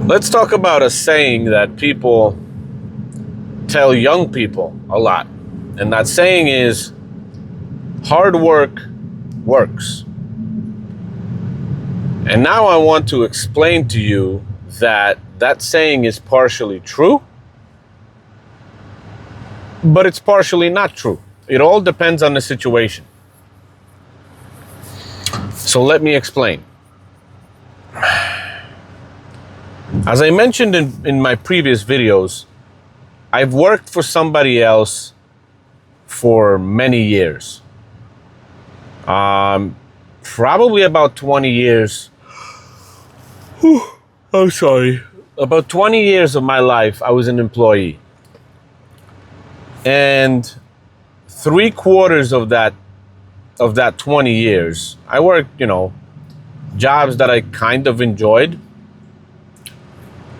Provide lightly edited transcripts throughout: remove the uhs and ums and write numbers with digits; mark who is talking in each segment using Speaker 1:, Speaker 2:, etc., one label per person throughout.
Speaker 1: Let's talk about a saying that people tell young people a lot. And that saying is, hard work works. And now I want to explain to you that that saying is partially true, but it's partially not true. It all depends on the situation. So let me explain. As I mentioned in my previous videos, I've worked for somebody else for many years. Probably about 20 years. I'm sorry. About 20 years of my life, I was an employee. And 3/4 of that 20 years, I worked, jobs that I kind of enjoyed.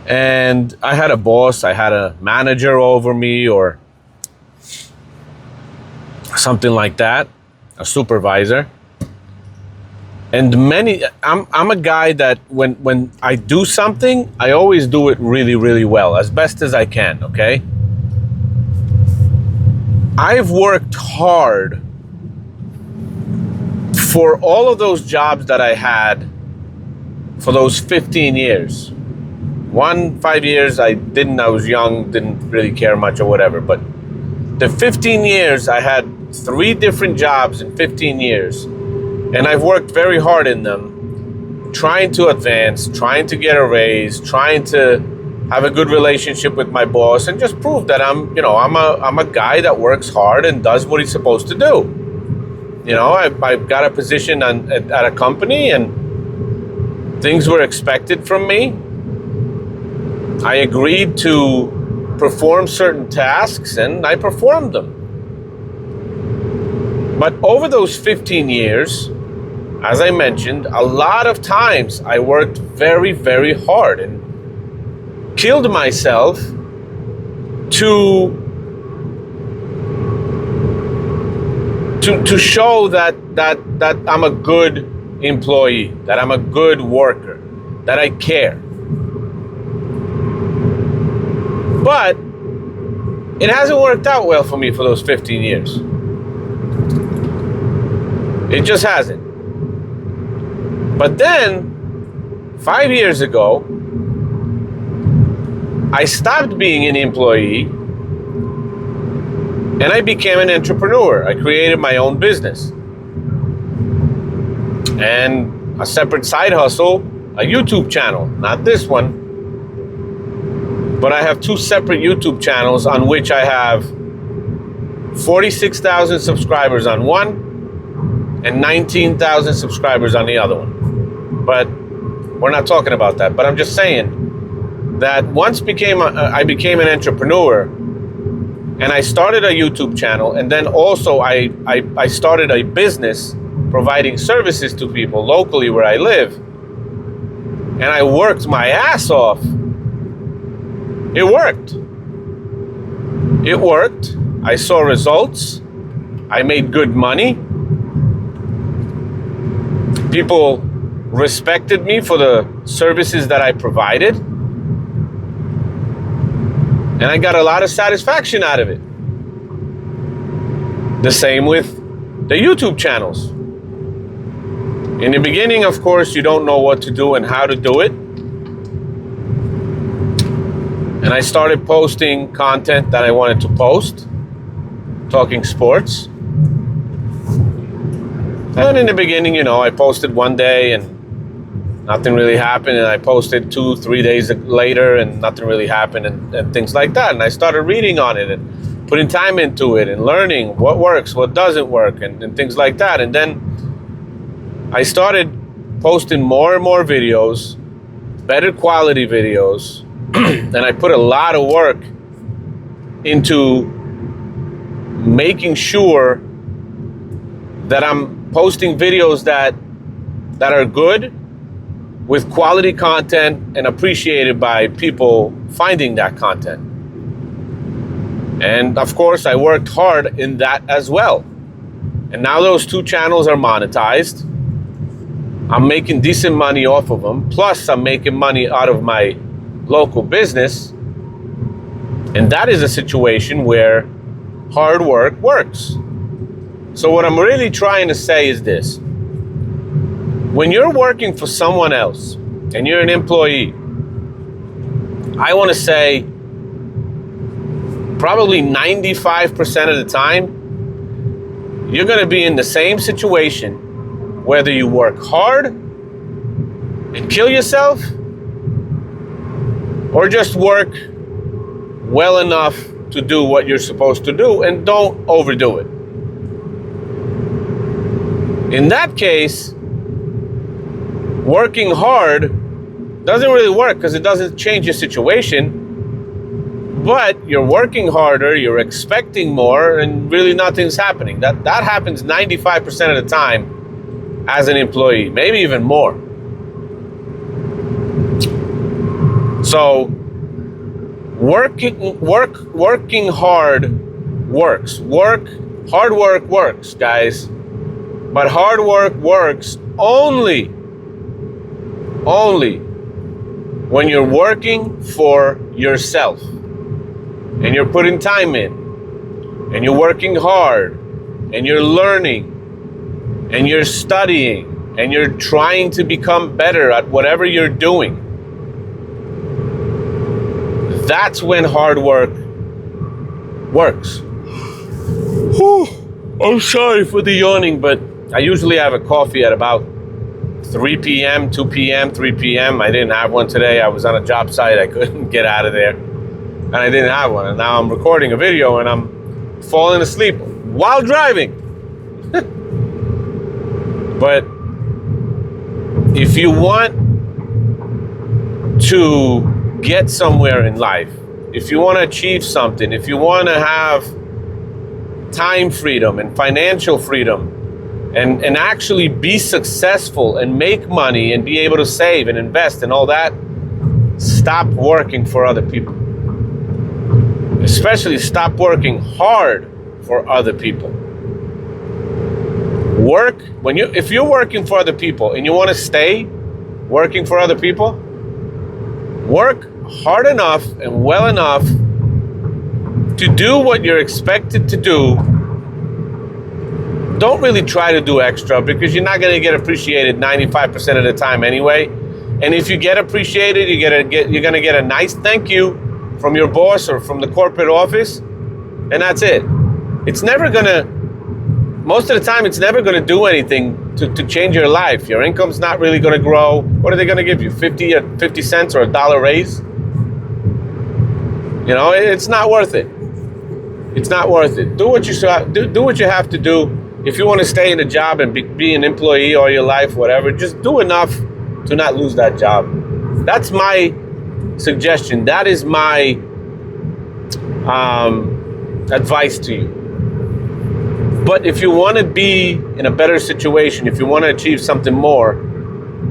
Speaker 1: And I had a boss, I had a manager over me or something like that, a supervisor. And I'm a guy that when I do something, I always do it really, really well, as best as I can, okay? I've worked hard for all of those jobs that I had for those 15 years. 5 years I was young, didn't really care much or whatever. But the 15 years, I had 3 different jobs in 15 years. And I've worked very hard in them, trying to advance, trying to get a raise, trying to have a good relationship with my boss, and just prove that I'm a guy that works hard and does what he's supposed to do. I've got a position at a company, and things were expected from me. I agreed to perform certain tasks, and I performed them. But over those 15 years, as I mentioned, a lot of times I worked very, very hard and killed myself to show that I'm a good employee, that I'm a good worker, that I care. But it hasn't worked out well for me for those 15 years. It just hasn't. But then, 5 years ago, I stopped being an employee and I became an entrepreneur. I created my own business and a separate side hustle, a YouTube channel, not this one. But I have 2 separate YouTube channels on which I have 46,000 subscribers on one and 19,000 subscribers on the other one. But we're not talking about that. But I'm just saying that once I became an entrepreneur, and I started a YouTube channel, and then also I started a business providing services to people locally where I live, and I worked my ass off. It worked. It worked. I saw results. I made good money. People respected me for the services that I provided. And I got a lot of satisfaction out of it. The same with the YouTube channels. In the beginning, of course, you don't know what to do and how to do it. And I started posting content that I wanted to post, talking sports. And in the beginning, I posted one day and nothing really happened. And I posted 2-3 days later and nothing really happened and things like that. And I started reading on it and putting time into it and learning what works, what doesn't work, and things like that. And then I started posting more and more videos, better quality videos. And I put a lot of work into making sure that I'm posting videos that are good, with quality content and appreciated by people finding that content. And of course, I worked hard in that as well. And now those 2 channels are monetized. I'm making decent money off of them. Plus, I'm making money out of my local business, and that is a situation where hard work works. So what I'm really trying to say is this. When you're working for someone else and you're an employee, I want to say probably 95% of the time, you're going to be in the same situation, whether you work hard and kill yourself or just work well enough to do what you're supposed to do and don't overdo it. In that case, working hard doesn't really work because it doesn't change your situation, but you're working harder, you're expecting more, and really nothing's happening. That happens 95% of the time as an employee, maybe even more. So working hard works. Hard work works, guys. But hard work works only when you're working for yourself and you're putting time in and you're working hard and you're learning and you're studying and you're trying to become better at whatever you're doing. That's when hard work works. Whew. I'm sorry for the yawning, but I usually have a coffee at about 3 p.m., 2 p.m., 3 p.m. I didn't have one today. I was on a job site. I couldn't get out of there. And I didn't have one. And now I'm recording a video and I'm falling asleep while driving. But if you want to get somewhere in life, if you want to achieve something, if you want to have time freedom and financial freedom, and actually be successful and make money and be able to save and invest and all that, stop working for other people. Especially stop working hard for other people. If you're working for other people and you want to stay working for other people, work hard enough and well enough to do what you're expected to do. Don't really try to do extra because you're not going to get appreciated 95% of the time anyway. And if you get appreciated, you're going to get a nice thank you from your boss or from the corporate office, and that's it. Most of the time, it's never going to do anything to change your life. Your income's not really going to grow. What are they going to give you? 50 cents or a dollar raise? You know, it's not worth it. It's not worth it. Do what you have to do. If you want to stay in a job and be an employee all your life, whatever, just do enough to not lose that job. That's my suggestion. That is my advice to you. But if you want to be in a better situation, if you want to achieve something more,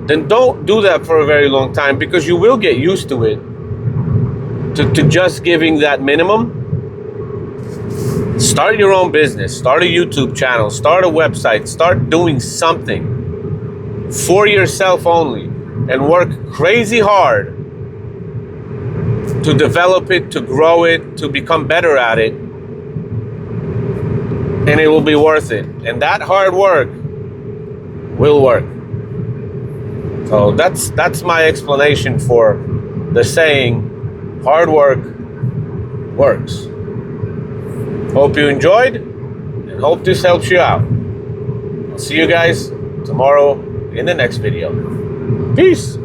Speaker 1: then don't do that for a very long time because you will get used to it, to just giving that minimum. Start your own business, start a YouTube channel, start a website, start doing something for yourself only and work crazy hard to develop it, to grow it, to become better at it, and it will be worth it. And that hard work will work. So that's my explanation for the saying, hard work works. Hope you enjoyed and hope this helps you out. I'll see you guys tomorrow in the next video. Peace.